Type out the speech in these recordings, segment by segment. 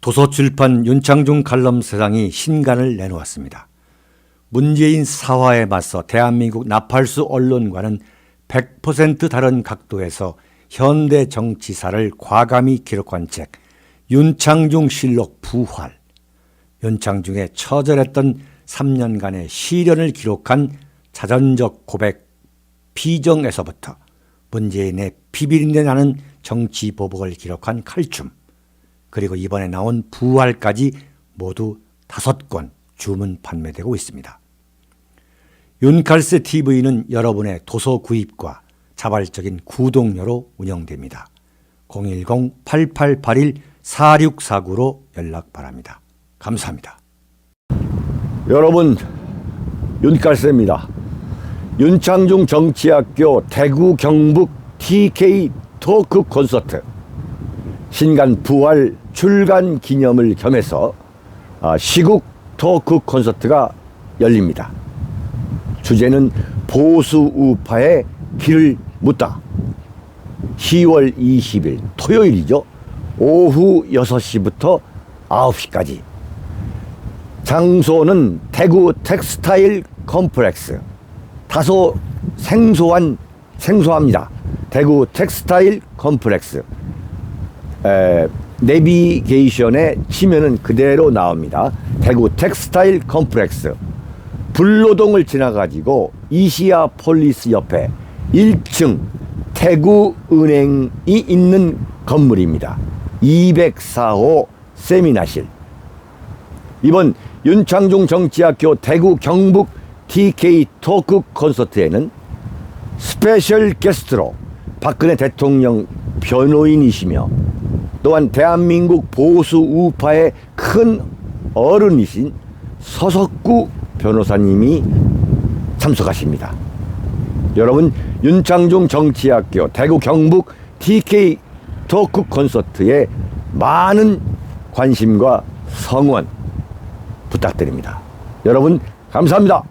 도서출판 윤창중 칼럼세상이 신간을 내놓았습니다. 문재인 사화에 맞서 대한민국 나팔수 언론과는 100% 다른 각도에서 현대 정치사를 과감히 기록한 책 윤창중 실록 부활, 윤창중의 처절했던 3년간의 시련을 기록한 자전적 고백 피정에서부터 문재인의 비비린내 나는 정치 보복을 기록한 칼춤, 그리고 이번에 나온 부활까지 모두 5권 주문 판매되고 있습니다. 윤칼세 TV는 여러분의 도서 구입과 자발적인 구독료로 운영됩니다. 010-8881-4649로 연락 바랍니다. 감사합니다. 여러분, 윤칼세입니다. 윤창중 정치학교 대구 경북 TK 토크 콘서트 신간 부활 출간 기념을 겸해서 시국 토크 콘서트가 열립니다. 주제는 보수 우파의 길을 묻다. 10월 20일 토요일이죠. 오후 6시부터 9시까지. 장소는 대구 텍스타일 컴플렉스. 다소 생소합니다. 대구 텍스타일 컴플렉스. 내비게이션에 치면은 그대로 나옵니다. 대구 텍스타일 컴플렉스. 불로동을 지나가지고 이시아 폴리스 옆에 1층 대구은행이 있는 건물입니다. 204호 세미나실. 이번 윤창중 정치학교 대구 경북 TK 토크 콘서트에는 스페셜 게스트로 박근혜 대통령 변호인이시며 또한 대한민국 보수 우파의 큰 어른이신 서석구 변호사님이 참석하십니다. 여러분, 윤창중 정치학교 대구 경북 TK 토크 콘서트에 많은 관심과 성원 부탁드립니다. 여러분, 감사합니다.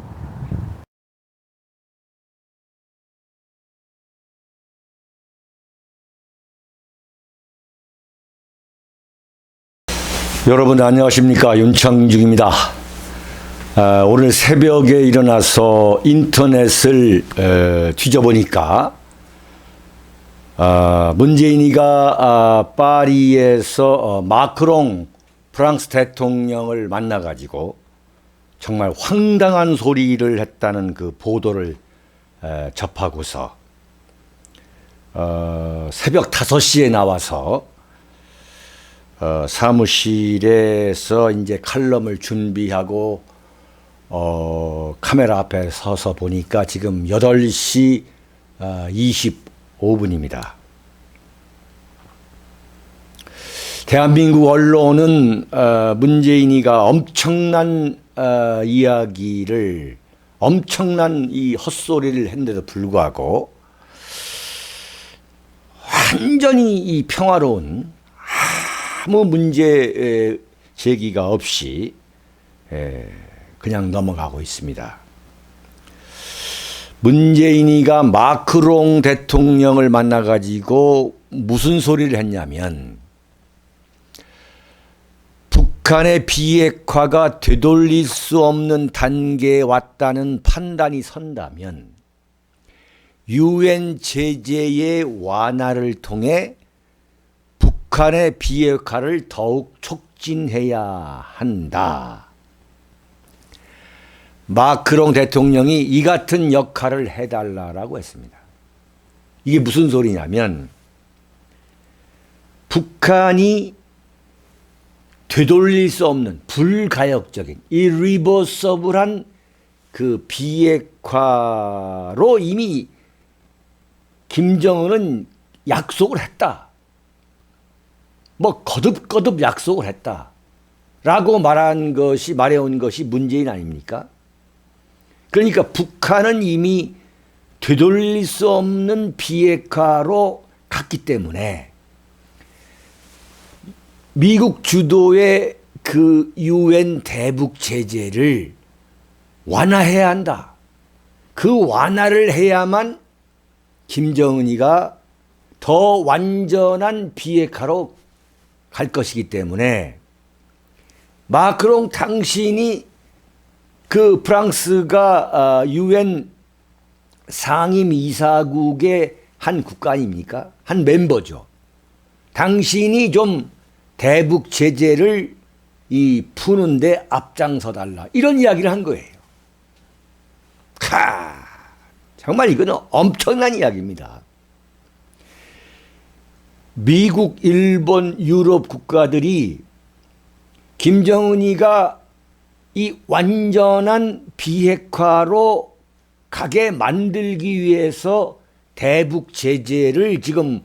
여러분 안녕하십니까? 윤창중입니다. 오늘 새벽에 일어나서 인터넷을 뒤져보니까 문재인이가 파리에서 마크롱 프랑스 대통령을 만나가지고 정말 황당한 소리를 했다는 그 보도를 접하고서 새벽 5시에 나와서 사무실에서 이제 칼럼을 준비하고 카메라 앞에 서서 보니까 지금 8시 25분입니다. 대한민국 언론은 문재인이가 엄청난 이야기를, 엄청난 이 헛소리를 했는데도 불구하고 완전히 이 평화로운 아무 문제 제기가 없이 그냥 넘어가고 있습니다. 문재인이가 마크롱 대통령을 만나가지고 무슨 소리를 했냐면 북한의 비핵화가 되돌릴 수 없는 단계에 왔다는 판단이 선다면 UN 제재의 완화를 통해 북한의 비핵화를 더욱 촉진해야 한다. 마크롱 대통령이 이 같은 역할을 해달라고 했습니다. 이게 무슨 소리냐면 북한이 되돌릴 수 없는 불가역적인 irreversible한 그 비핵화로 이미 김정은은 약속을 했다. 뭐 거듭거듭 약속을 했다라고 말해온 것이 문재인 아닙니까? 그러니까 북한은 이미 되돌릴 수 없는 비핵화로 갔기 때문에 미국 주도의 그 UN 대북 제재를 완화해야 한다. 그 완화를 해야만 김정은이가 더 완전한 비핵화로 갈 것이기 때문에 마크롱 당신이 그 프랑스가 UN 상임이사국의 한 국가 아닙니까? 한 멤버죠. 당신이 좀 대북 제재를 푸는데 앞장서 달라. 이런 이야기를 한 거예요. 정말 이거는 엄청난 이야기입니다. 미국, 일본, 유럽 국가들이 김정은이가 이 완전한 비핵화로 가게 만들기 위해서 대북 제재를 지금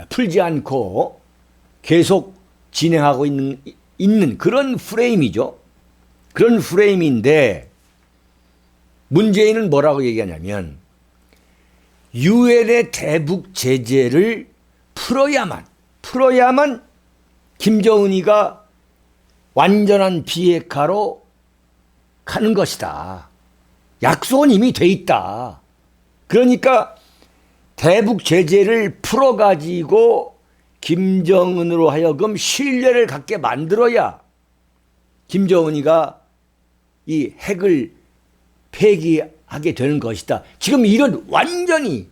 풀지 않고 계속 진행하고 있는 그런 프레임이죠. 그런 프레임인데 문재인은 뭐라고 얘기하냐면 유엔의 대북 제재를 풀어야만 김정은이가 완전한 비핵화로 가는 것이다. 약속은 이미 돼 있다. 그러니까 대북 제재를 풀어가지고 김정은으로 하여금 신뢰를 갖게 만들어야 김정은이가 이 핵을 폐기하게 되는 것이다. 지금 이런 완전히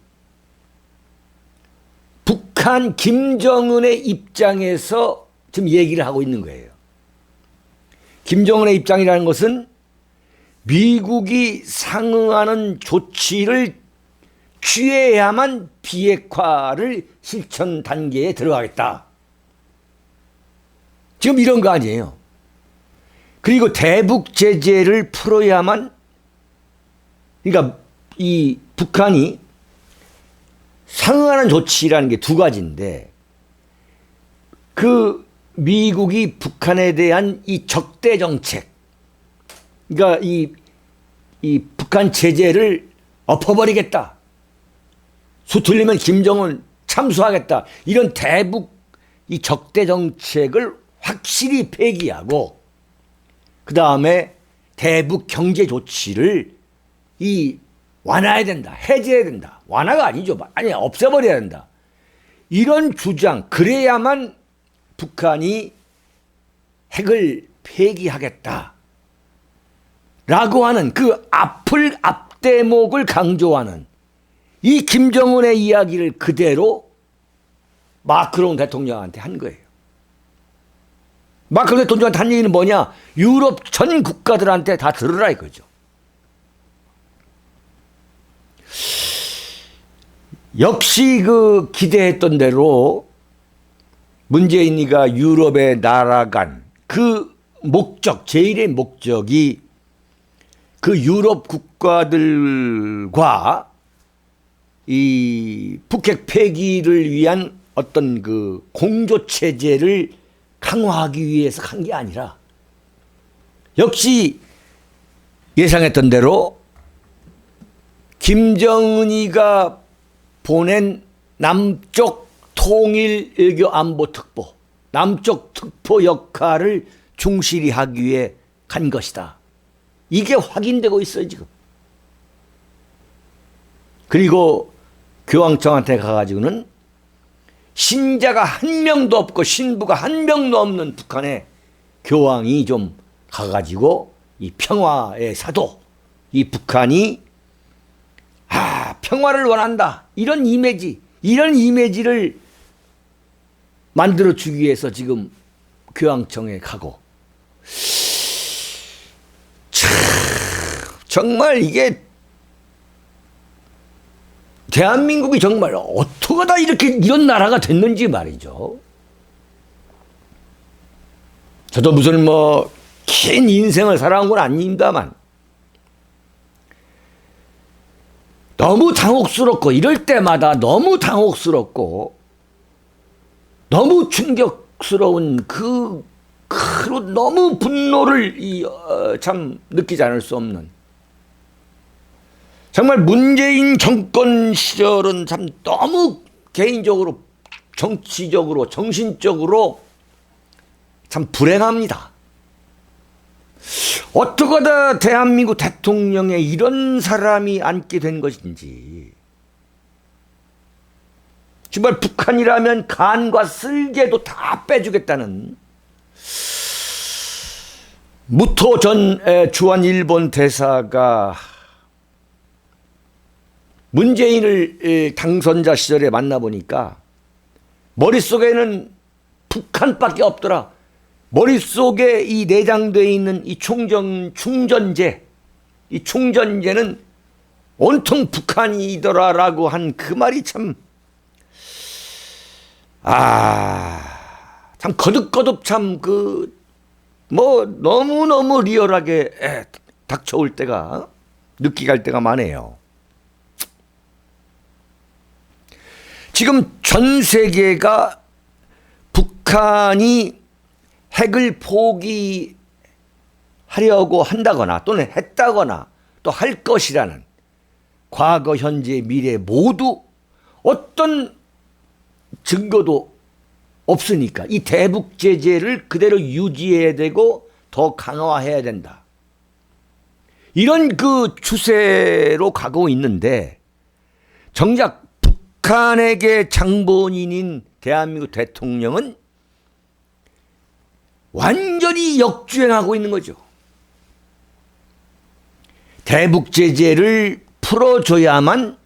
북한 김정은의 입장에서 지금 얘기를 하고 있는 거예요. 김정은의 입장이라는 것은 미국이 상응하는 조치를 취해야만 비핵화를 실천 단계에 들어가겠다. 지금 이런 거 아니에요. 그리고 대북 제재를 풀어야만, 그러니까 이 북한이 상응하는 조치라는 게 두 가지인데, 그 미국이 북한에 대한 이 적대 정책, 그러니까 이 북한 제재를 엎어버리겠다. 수틀리면 김정은 참수하겠다. 이런 대북 이 적대 정책을 확실히 폐기하고, 그 다음에 대북 경제 조치를 완화해야 된다. 해제해야 된다. 완화가 아니죠. 아니, 없애버려야 된다. 이런 주장, 그래야만 북한이 핵을 폐기하겠다. 라고 하는 그 앞대목을 강조하는 이 김정은의 이야기를 그대로 마크롱 대통령한테 한 거예요. 마크롱 대통령한테 한 얘기는 뭐냐? 유럽 전 국가들한테 다 들으라 이거죠. 역시 그 기대했던 대로 문재인이가 유럽에 날아간 그 목적, 제일의 목적이 그 유럽 국가들과 이 북핵 폐기를 위한 어떤 그 공조 체제를 강화하기 위해서 한 게 아니라 역시 예상했던 대로 김정은이가 보낸 남쪽 통일 외교 안보 특보, 남쪽 특보 역할을 충실히 하기 위해 간 것이다. 이게 확인되고 있어요, 지금. 그리고 교황청한테 가가지고는 신자가 한 명도 없고 신부가 한 명도 없는 북한에 교황이 좀 가가지고 이 평화의 사도, 이 북한이 평화를 원한다. 이런 이미지를 만들어주기 위해서 지금 교황청에 가고. 정말 이게 대한민국이 정말 어떻게 다 이런 나라가 됐는지 말이죠. 저도 무슨 긴 인생을 살아온 건 아닙니다만 너무 당혹스럽고 이럴 때마다 너무 당혹스럽고 너무 충격스러운 너무 분노를 참 느끼지 않을 수 없는, 정말 문재인 정권 시절은 참 너무 개인적으로, 정치적으로, 정신적으로 참 불행합니다. 어떻게 하다 대한민국 대통령에 이런 사람이 앉게 된 것인지. 정말 북한이라면 간과 쓸개도 다 빼주겠다는 무토 전 주한 일본 대사가 문재인을 당선자 시절에 만나보니까 머릿속에는 북한밖에 없더라. 머릿속에 이 내장되어 있는 이 충전재, 이 충전재는 온통 북한이더라라고 한 그 말이 참, 참 거듭거듭 참 너무너무 리얼하게 닥쳐올 때가, 느끼갈 때가 많아요. 지금 전 세계가 북한이 핵을 포기하려고 한다거나 또는 했다거나 또 할 것이라는 과거, 현재, 미래 모두 어떤 증거도 없으니까 이 대북 제재를 그대로 유지해야 되고 더 강화해야 된다. 이런 그 추세로 가고 있는데 정작 북한에게 장본인인 대한민국 대통령은 완전히 역주행하고 있는 거죠. 대북 제재를 풀어줘야만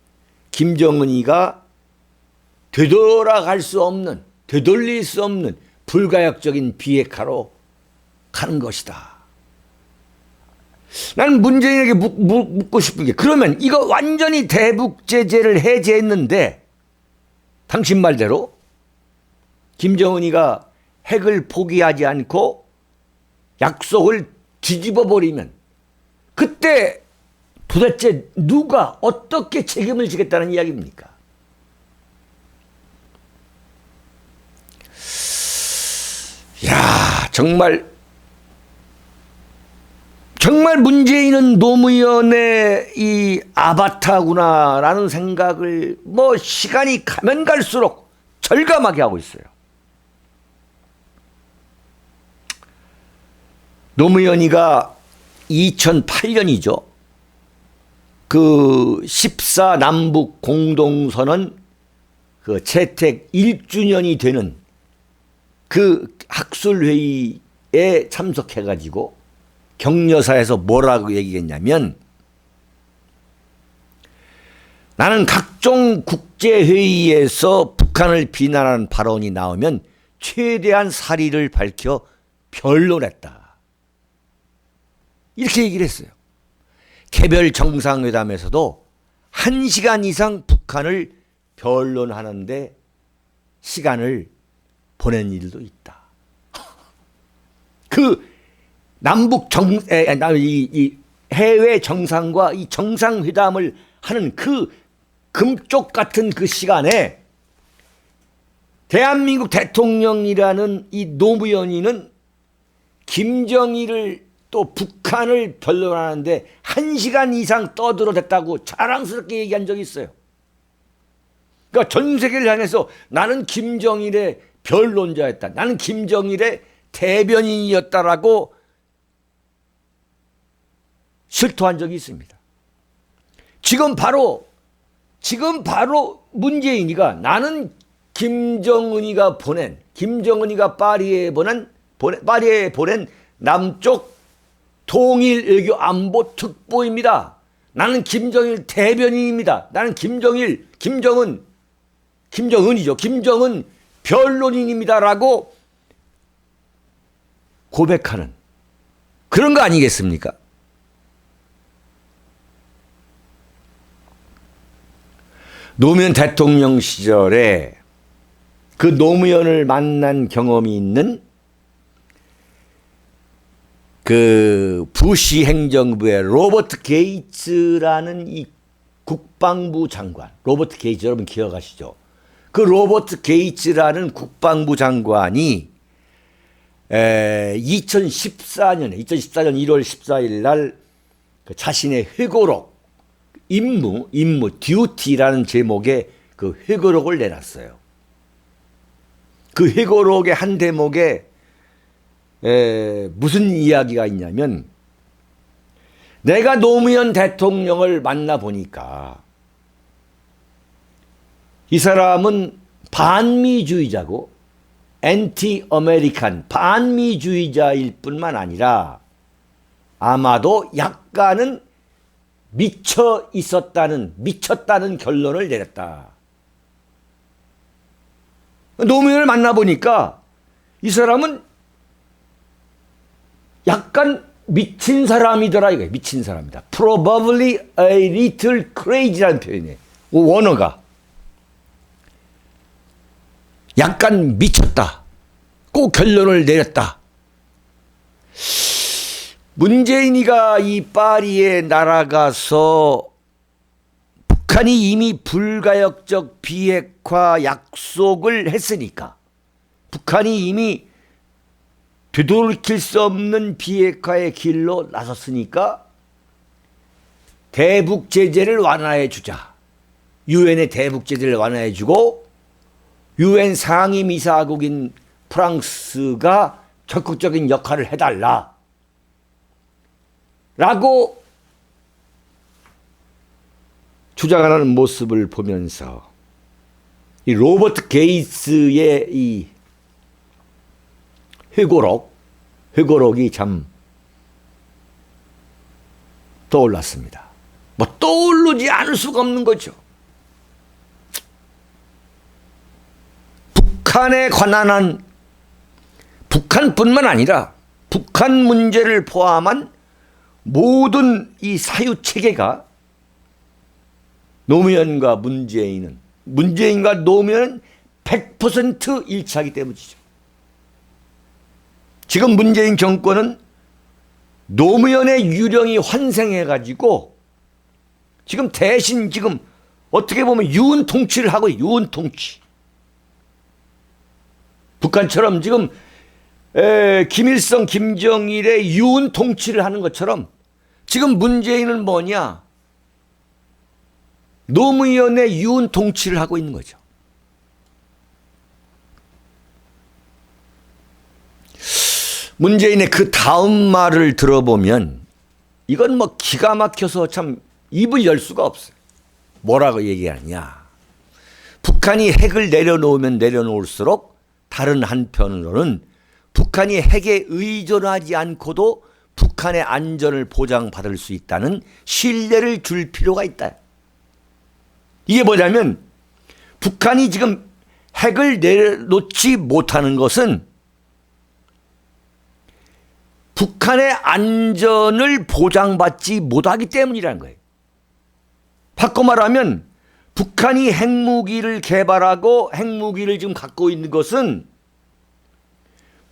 김정은이가 되돌아갈 수 없는, 되돌릴 수 없는 불가역적인 비핵화로 가는 것이다. 나는 문재인에게 묻고 싶은 게, 그러면 이거 완전히 대북 제재를 해제했는데 당신 말대로 김정은이가 핵을 포기하지 않고 약속을 뒤집어 버리면 그때 도대체 누가 어떻게 책임을 지겠다는 이야기입니까? 야, 정말 문재인은 노무현의 이 아바타구나라는 생각을 시간이 가면 갈수록 절감하게 하고 있어요. 노무현이가 2008년이죠. 그 14 남북 공동선언 그 채택 1주년이 되는 그 학술회의에 참석해가지고 격려사에서 뭐라고 얘기했냐면, 나는 각종 국제회의에서 북한을 비난하는 발언이 나오면 최대한 사리를 밝혀 변론했다. 이렇게 얘기를 했어요. 개별 정상회담에서도 1시간 이상 북한을 변론하는데 시간을 보낸 일도 있다. 그 남북 이 해외 정상과 이 정상회담을 하는 그 금쪽 같은 그 시간에 대한민국 대통령이라는 이 노무현이는 김정일을 또 북한을 변론하는데 1시간 이상 떠들어댔다고 자랑스럽게 얘기한 적이 있어요. 그러니까 전 세계를 향해서 나는 김정일의 변론자였다, 나는 김정일의 대변인이었다라고 실토한 적이 있습니다. 지금 바로 문재인이가 나는 김정은이가 파리에 보낸 남쪽 통일 외교 안보 특보입니다. 나는 김정일 대변인입니다. 나는 김정은이죠. 김정은 변론인입니다라고 고백하는 그런 거 아니겠습니까? 노무현 대통령 시절에 그 노무현을 만난 경험이 있는 그 부시 행정부의 로버트 게이츠라는 이 국방부 장관, 로버트 게이츠 여러분 기억하시죠? 그 로버트 게이츠라는 국방부 장관이 2014년 1월 14일 날 그 자신의 회고록 임무 듀티라는 제목의 그 회고록을 내놨어요. 그 회고록의 한 대목에 무슨 이야기가 있냐면, 내가 노무현 대통령을 만나보니까 이 사람은 반미주의자고 엔티 아메리칸 반미주의자일 뿐만 아니라 아마도 약간은 미쳤다는 결론을 내렸다. 노무현을 만나보니까 이 사람은 약간 미친 사람이더라 이거예요. 미친 사람이다. Probably a little crazy라는 표현이에요. 원어가. 약간 미쳤다. 꼭 결론을 내렸다. 문재인이가 이 파리에 날아가서 북한이 이미 불가역적 비핵화 약속을 했으니까, 북한이 이미 되돌이킬 수 없는 비핵화의 길로 나섰으니까 대북 제재를 완화해 주자. 유엔의 대북 제재를 완화해 주고 유엔 상임이사국인 프랑스가 적극적인 역할을 해달라 라고 주장하는 모습을 보면서 이 로버트 게이츠의 이 회고록이 참 떠올랐습니다. 뭐 떠오르지 않을 수가 없는 거죠. 북한에 관한 한, 북한뿐만 아니라 북한 문제를 포함한 모든 이 사유 체계가 노무현과 문재인과 노무현은 100% 일치하기 때문이죠. 지금 문재인 정권은 노무현의 유령이 환생해가지고 지금 대신 지금 어떻게 보면 유은 통치를 하고 있어요. 유은 통치. 북한처럼 지금 김일성, 김정일의 유은 통치를 하는 것처럼 지금 문재인은 뭐냐? 노무현의 유은 통치를 하고 있는 거죠. 문재인의 그 다음 말을 들어보면 이건 뭐 기가 막혀서 참 입을 열 수가 없어요. 뭐라고 얘기하냐. 북한이 핵을 내려놓으면 내려놓을수록 다른 한편으로는 북한이 핵에 의존하지 않고도 북한의 안전을 보장받을 수 있다는 신뢰를 줄 필요가 있다. 이게 뭐냐면 북한이 지금 핵을 내려놓지 못하는 것은 북한의 안전을 보장받지 못하기 때문이라는 거예요. 바꿔 말하면 북한이 핵무기를 개발하고 핵무기를 지금 갖고 있는 것은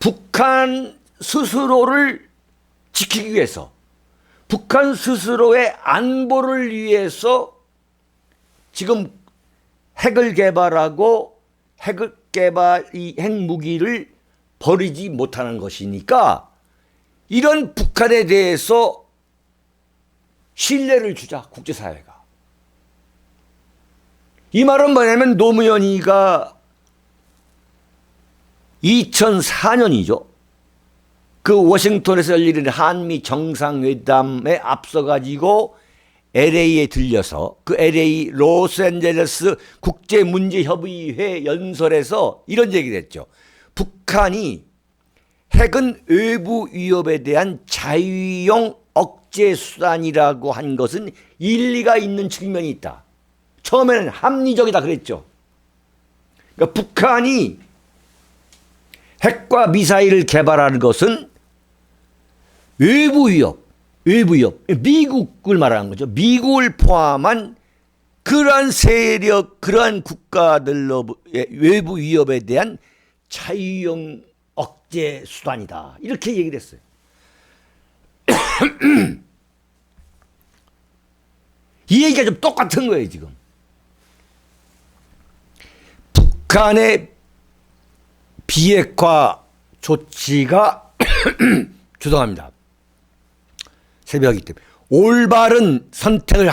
북한 스스로를 지키기 위해서, 북한 스스로의 안보를 위해서 지금 핵을 개발하고 이 핵무기를 버리지 못하는 것이니까 이런 북한에 대해서 신뢰를 주자, 국제사회가. 이 말은 뭐냐면 노무현이가 2004년이죠. 그 워싱턴에서 열리는 한미 정상회담에 앞서가지고 LA에 들려서 그 LA 로스앤젤레스 국제문제협의회 연설에서 이런 얘기를 했죠. 북한이 핵은 외부 위협에 대한 자유용 억제 수단이라고 한 것은 일리가 있는 측면이 있다. 처음에는 합리적이다 그랬죠. 그러니까 북한이 핵과 미사일을 개발하는 것은 외부 위협, 미국을 말하는 거죠. 미국을 포함한 그러한 세력, 그러한 국가들로의 외부 위협에 대한 자유용 억제 수단이다. 이렇게 얘기를 했어요. 이 얘기가 좀 똑같은 거예요, 지금. 북한의 비핵화 조치가 죄송합니다. 새벽이기 때문에 올바른 선택을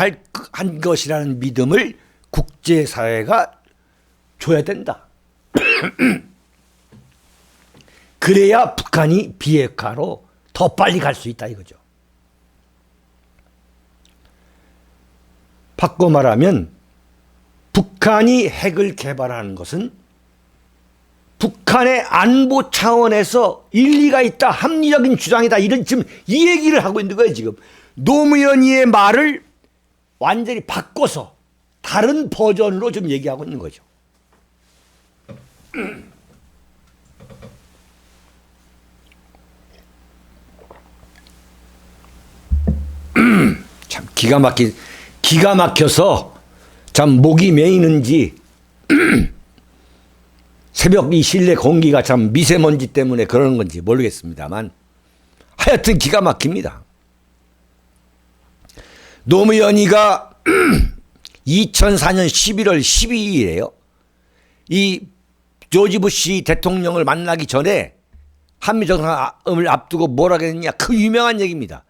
한 것이라는 믿음을 국제사회가 줘야 된다. 그래야 북한이 비핵화로 더 빨리 갈 수 있다 이거죠. 바꿔 말하면 북한이 핵을 개발하는 것은 북한의 안보 차원에서 일리가 있다, 합리적인 주장이다, 이런 지금 이 얘기를 하고 있는 거예요. 지금 노무현이의 말을 완전히 바꿔서 다른 버전으로 좀 얘기하고 있는 거죠. 참 기가 막혀서 참 목이 메이는지 새벽 이 실내 공기가 참 미세먼지 때문에 그러는 건지 모르겠습니다만 하여튼 기가 막힙니다. 노무현이가 2004년 11월 12일에요. 이 조지 부시 대통령을 만나기 전에 한미 정상회담을 앞두고 뭐라고 했느냐. 그 유명한 얘기입니다.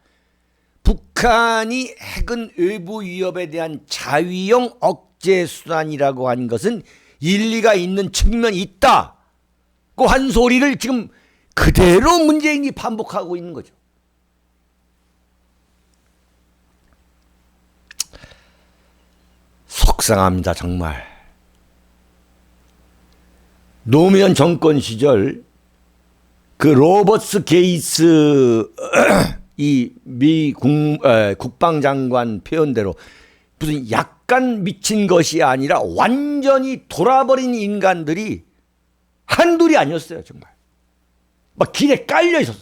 북한이 핵은 외부 위협에 대한 자위형 억제 수단이라고 한 것은 일리가 있는 측면이 있다고 한 소리를 지금 그대로 문재인이 반복하고 있는 거죠. 속상합니다, 정말. 노무현 정권 시절 그 로버트 게이츠 이 미 국방장관 표현대로 무슨 약간 미친 것이 아니라 완전히 돌아버린 인간들이 한둘이 아니었어요, 정말. 막 길에 깔려 있었어.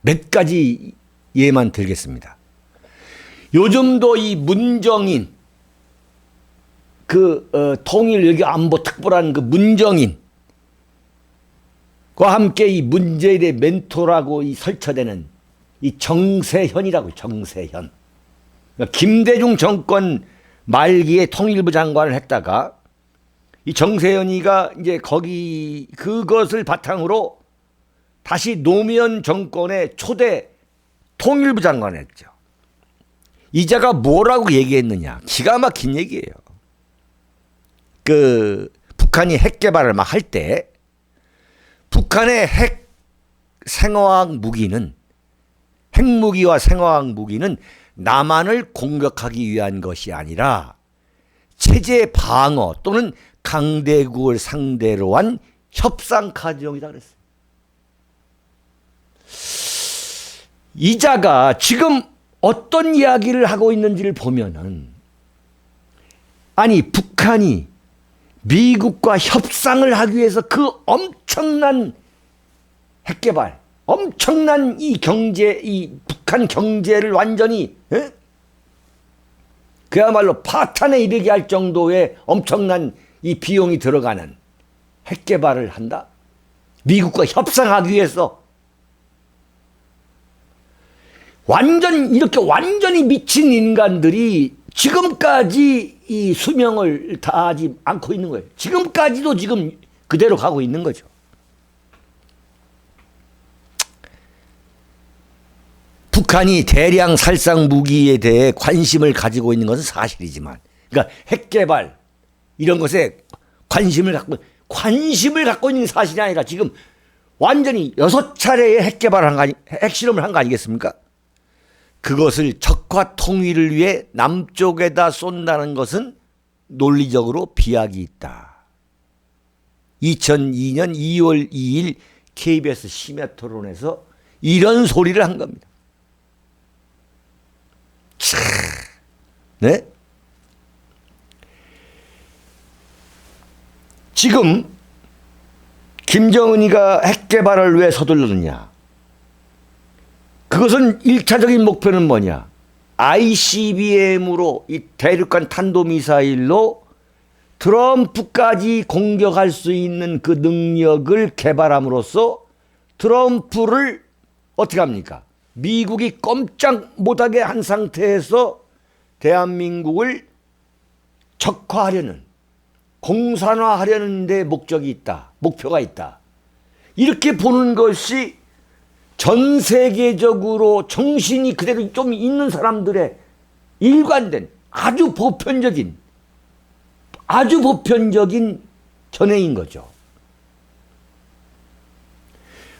몇 가지 예만 들겠습니다. 요즘도 이 문정인 통일 외교 안보 특보라는 그 문정인 과 함께 이 문재인의 멘토라고 이 설쳐되는 이 정세현이라고, 정세현. 그러니까 김대중 정권 말기에 통일부 장관을 했다가 이 정세현이가 이제 거기 그것을 바탕으로 다시 노무현 정권의 초대 통일부 장관을 했죠. 이자가 뭐라고 얘기했느냐. 기가 막힌 얘기예요. 북한이 핵 개발을 막 할 때 북한의 핵 생화학 무기는, 핵무기와 생화학 무기는 남한을 공격하기 위한 것이 아니라 체제 방어 또는 강대국을 상대로 한 협상 카드용이다 그랬어요. 이자가 지금 어떤 이야기를 하고 있는지를 보면은, 아니 북한이 미국과 협상을 하기 위해서 그 엄청난 핵개발, 엄청난 이 북한 경제를 완전히 그야말로 파탄에 이르게 할 정도의 엄청난 이 비용이 들어가는 핵개발을 한다? 미국과 협상하기 위해서. 이렇게 완전히 미친 인간들이 지금까지 이 수명을 다하지 않고 있는 거예요. 지금까지도 지금 그대로 가고 있는 거죠. 북한이 대량 살상 무기에 대해 관심을 가지고 있는 것은 사실이지만, 그러니까 핵 개발 이런 것에 관심을 갖고 있는 사실이 아니라 지금 완전히 6차례의 핵 개발을 핵실험을 한 거 아니겠습니까? 그것을 적화 통일을 위해 남쪽에다 쏜다는 것은 논리적으로 비약이 있다. 2002년 2월 2일 KBS 심야 토론에서 이런 소리를 한 겁니다. 네? 지금 김정은이가 핵 개발을 왜 서둘렀느냐? 그것은 1차적인 목표는 뭐냐? ICBM으로 이 대륙간 탄도미사일로 트럼프까지 공격할 수 있는 그 능력을 개발함으로써 트럼프를 어떻게 합니까? 미국이 꼼짝 못하게 한 상태에서 대한민국을 적화하려는, 공산화하려는 데 목적이 있다. 목표가 있다. 이렇게 보는 것이 전 세계적으로 정신이 그대로 좀 있는 사람들의 일관된 아주 보편적인 견해인 거죠.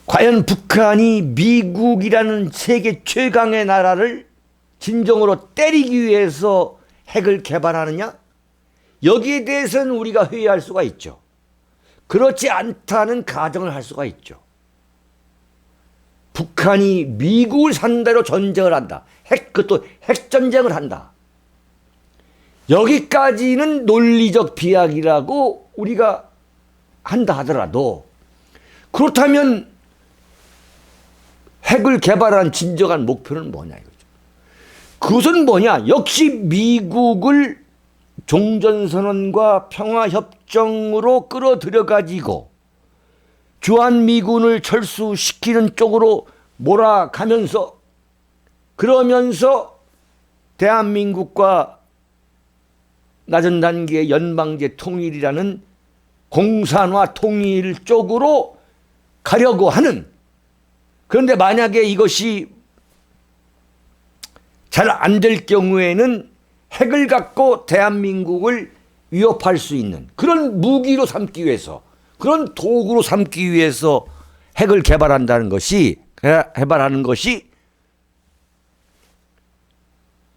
과연 북한이 미국이라는 세계 최강의 나라를 진정으로 때리기 위해서 핵을 개발하느냐? 여기에 대해서는 우리가 회의할 수가 있죠. 그렇지 않다는 가정을 할 수가 있죠. 북한이 미국을 상대로 전쟁을 한다. 그것도 핵전쟁을 한다. 여기까지는 논리적 비약이라고 우리가 한다 하더라도, 그렇다면 핵을 개발한 진정한 목표는 뭐냐 이거죠. 그것은 뭐냐? 역시 미국을 종전선언과 평화협정으로 끌어들여가지고 주한미군을 철수시키는 쪽으로 몰아가면서, 그러면서 대한민국과 낮은 단계의 연방제 통일이라는 공산화 통일 쪽으로 가려고 하는, 그런데 만약에 이것이 잘 안 될 경우에는 핵을 갖고 대한민국을 위협할 수 있는 그런 무기로 삼기 위해서, 그런 도구로 삼기 위해서 핵을 개발하는 것이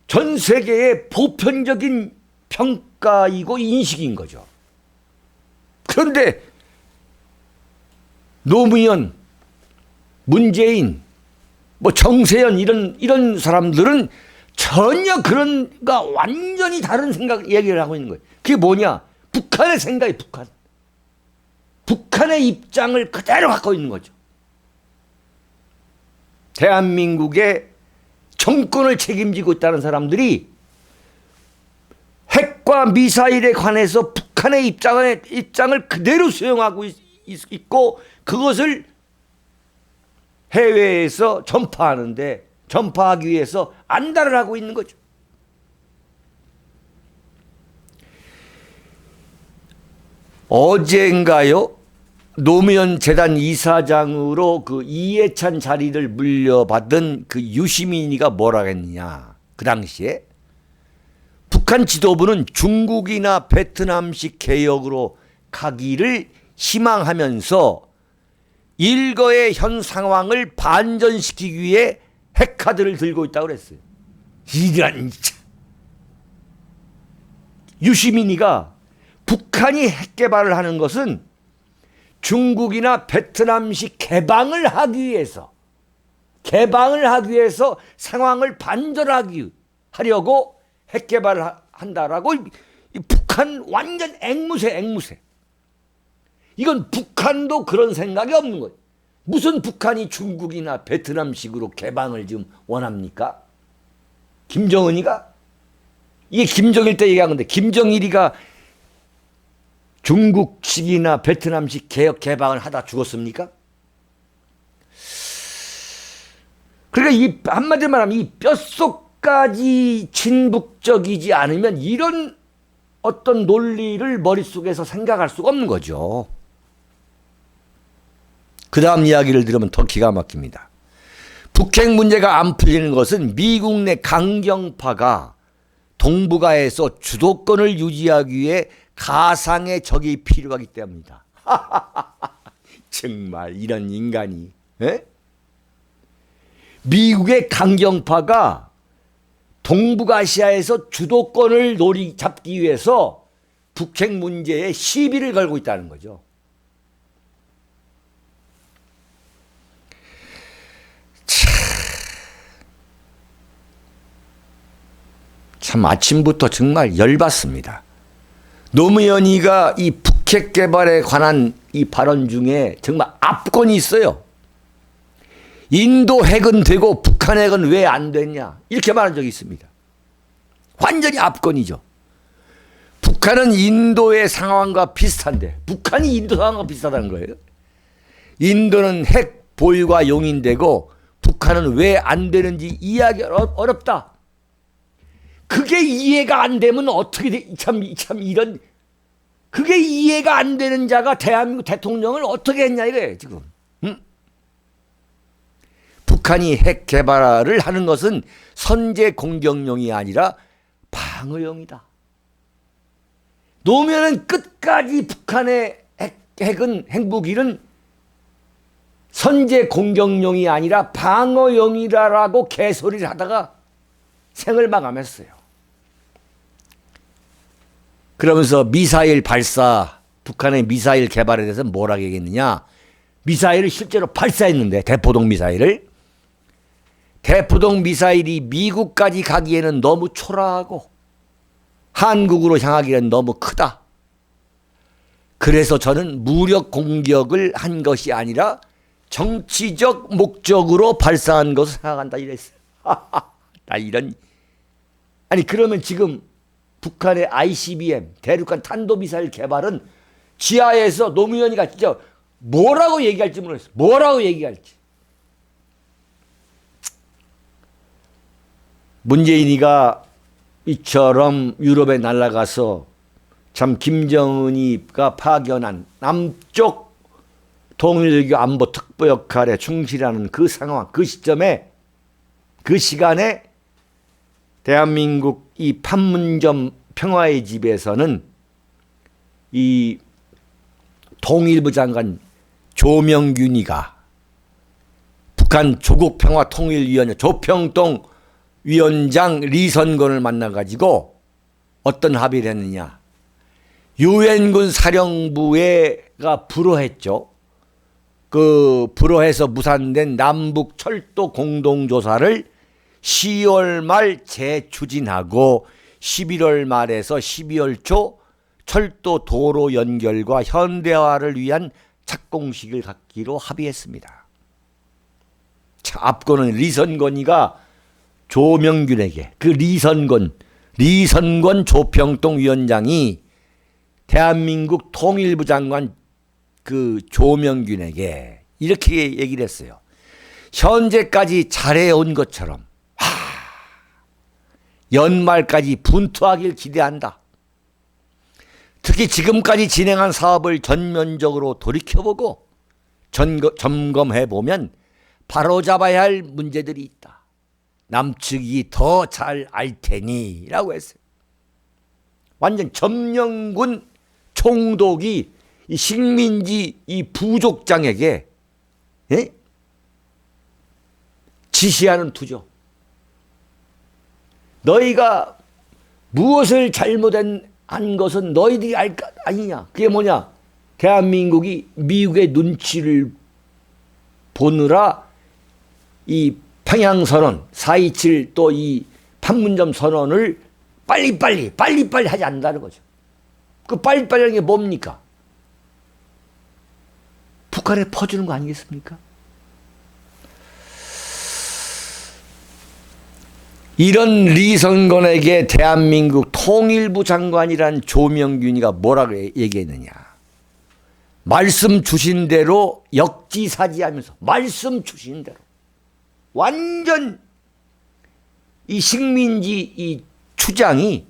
전 세계의 보편적인 평가이고 인식인 거죠. 그런데 노무현, 문재인, 정세현 이런 사람들은 전혀 그런가 완전히 다른 생각 얘기를 하고 있는 거예요. 그게 뭐냐? 북한의 생각이 북한의 입장을 그대로 갖고 있는 거죠. 대한민국의 정권을 책임지고 있다는 사람들이 핵과 미사일에 관해서 북한의 입장을 그대로 수용하고 있고, 그것을 해외에서 전파하기 위해서 안달을 하고 있는 거죠. 어제인가요? 노무현 재단 이사장으로 그 이해찬 자리를 물려받은 그 유시민이가 뭐라 했느냐. 그 당시에 북한 지도부는 중국이나 베트남식 개혁으로 가기를 희망하면서 일거의 현 상황을 반전시키기 위해 핵카드를 들고 있다고 그랬어요. 이런 유시민이가 북한이 핵 개발을 하는 것은 중국이나 베트남식 개방을 하기 위해서 상황을 반전하려고 핵 개발을 한다라고, 북한 완전 앵무새. 이건 북한도 그런 생각이 없는 거예요. 무슨 북한이 중국이나 베트남식으로 개방을 지금 원합니까? 김정은이가? 이게 김정일 때 얘기한 건데, 김정일이가 중국식이나 베트남식 개혁 개방을 하다 죽었습니까? 그러니까 한마디로 말하면 이 뼛속까지 친북적이지 않으면 이런 어떤 논리를 머릿속에서 생각할 수가 없는 거죠. 그 다음 이야기를 들으면 더 기가 막힙니다. 북핵 문제가 안 풀리는 것은 미국 내 강경파가 동북아에서 주도권을 유지하기 위해 가상의 적이 필요하기 때문이다. 정말 이런 인간이. 에? 미국의 강경파가 동북아시아에서 주도권을 잡기 위해서 북핵 문제에 시비를 걸고 있다는 거죠. 참 아침부터 정말 열받습니다. 노무현이가 이 북핵 개발에 관한 이 발언 중에 정말 압권이 있어요. 인도 핵은 되고 북한 핵은 왜 안 됐냐, 이렇게 말한 적이 있습니다. 완전히 압권이죠. 북한은 인도의 상황과 비슷한데, 북한이 인도 상황과 비슷하다는 거예요. 인도는 핵 보유가 용인되고 북한은 왜 안 되는지 이해하기 어렵다. 그게 이해가 안 되면 어떻게 돼? 이런, 그게 이해가 안 되는 자가 대한민국 대통령을 어떻게 했냐 이거예요 지금. 응? 북한이 핵 개발을 하는 것은 선제 공격용이 아니라 방어용이다. 노무현은 끝까지 북한의 핵무기는 선제 공격용이 아니라 방어용이라고 개소리를 하다가 생을 마감했어요. 그러면서 미사일 발사 북한의 미사일 개발에 대해서 뭐라고 얘기했느냐. 미사일을 실제로 발사했는데, 대포동 미사일을. 대포동 미사일이 미국까지 가기에는 너무 초라하고 한국으로 향하기에는 너무 크다. 그래서 저는 무력 공격을 한 것이 아니라 정치적 목적으로 발사한 것을 생각한다 이랬어요. 나 이런. 아니 그러면 지금 북한의 ICBM 대륙간 탄도미사일 개발은 지하에서 노무현이가 진짜 뭐라고 얘기할지 모르겠어요. 뭐라고 얘기할지. 문재인이가 이처럼 유럽에 날아가서 참 김정은이가 파견한 남쪽 통일외교 안보 특보 역할에 충실하는 그 상황, 그 시점에, 그 시간에 대한민국 이 판문점 평화의 집에서는 이 통일부 장관 조명균이가 북한 조국평화통일위원회 조평동 위원장 리선건을 만나가지고 어떤 합의를 했느냐. 유엔군 사령부가 불허했죠. 그 불허해서 무산된 남북 철도 공동조사를 10월 말 재추진하고 11월 말에서 12월 초 철도 도로 연결과 현대화를 위한 착공식을 갖기로 합의했습니다. 자, 앞거는 리선건이가 조명균에게, 그 리선건 조평동 위원장이 대한민국 통일부 장관 그 조명균에게 이렇게 얘기를 했어요. 현재까지 잘해온 것처럼 연말까지 분투하길 기대한다. 특히 지금까지 진행한 사업을 전면적으로 돌이켜보고 점검해보면 바로잡아야 할 문제들이 있다. 남측이 더 잘 알 테니 라고 했어요. 완전 점령군 총독이 이 식민지 이 부족장에게 지시하는 투죠. 너희가 무엇을 잘못한 것은 너희들이 알 것 아니냐. 그게 뭐냐. 대한민국이 미국의 눈치를 보느라 이 평양선언 4.27 또 이 판문점 선언을 빨리빨리 하지 않는다는 거죠. 그 빨리빨리 하는 게 뭡니까? 북한에 퍼주는 거 아니겠습니까? 이런 리선건에게 대한민국 통일부 장관이란 조명균이가 뭐라고 얘기했느냐. 말씀 주신 대로 역지사지하면서 말씀 주신 대로 완전 이 식민지 이 추장이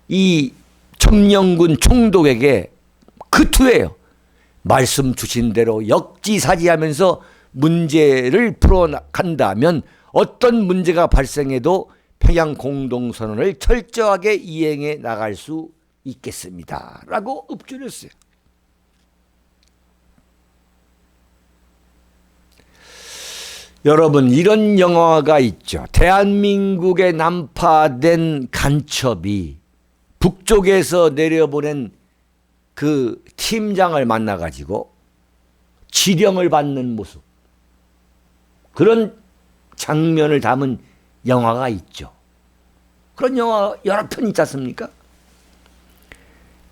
이 점령군 총독에게 그 투예요. 말씀 주신 대로 역지사지하면서 문제를 풀어간다면 어떤 문제가 발생해도 평양 공동선언을 철저하게 이행해 나갈 수 있겠습니다. 라고 읍조를 했어요. 여러분, 이런 영화가 있죠. 대한민국에 난파된 간첩이 북쪽에서 내려보낸 그 팀장을 만나가지고 지령을 받는 모습. 그런 장면을 담은 영화가 있죠. 그런 영화 여러 편 있지 않습니까?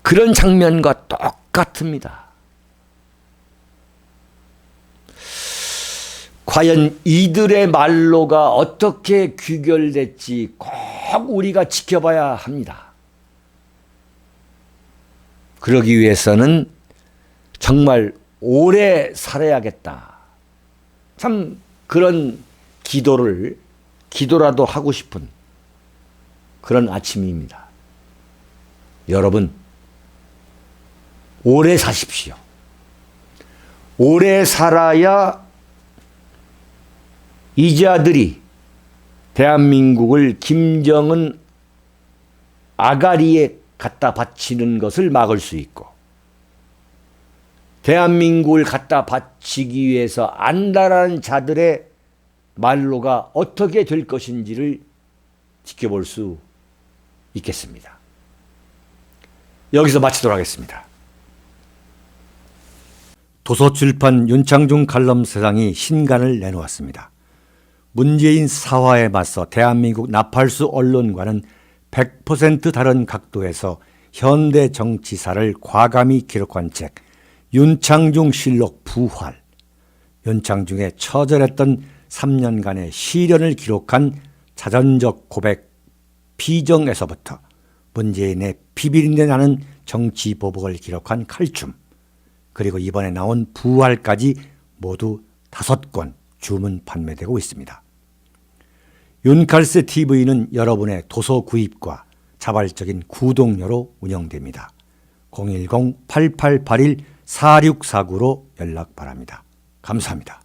그런 장면과 똑같습니다. 과연 이들의 말로가 어떻게 귀결될지 꼭 우리가 지켜봐야 합니다. 그러기 위해서는 정말 오래 살아야겠다. 참 그런 기도라도 하고 싶은 그런 아침입니다. 여러분, 오래 사십시오. 오래 살아야 이자들이 대한민국을 김정은 아가리에 갖다 바치는 것을 막을 수 있고, 대한민국을 갖다 바치기 위해서 안달한 자들의 말로가 어떻게 될 것인지를 지켜볼 수 있겠습니다. 여기서 마치도록 하겠습니다. 도서출판 윤창중 칼럼세상이 신간을 내놓았습니다. 문재인 사화에 맞서 대한민국 나팔수 언론과는 100% 다른 각도에서 현대 정치사를 과감히 기록한 책 윤창중 실록 부활, 윤창중의 처절했던 3년간의 시련을 기록한 자전적 고백 피정에서부터 문재인의 비비린내 나는 정치 보복을 기록한 칼춤, 그리고 이번에 나온 부활까지 모두 5권 주문 판매되고 있습니다. 윤칼세 TV는 여러분의 도서 구입과 자발적인 구독료로 운영됩니다. 010-8881-4649로 연락 바랍니다. 감사합니다.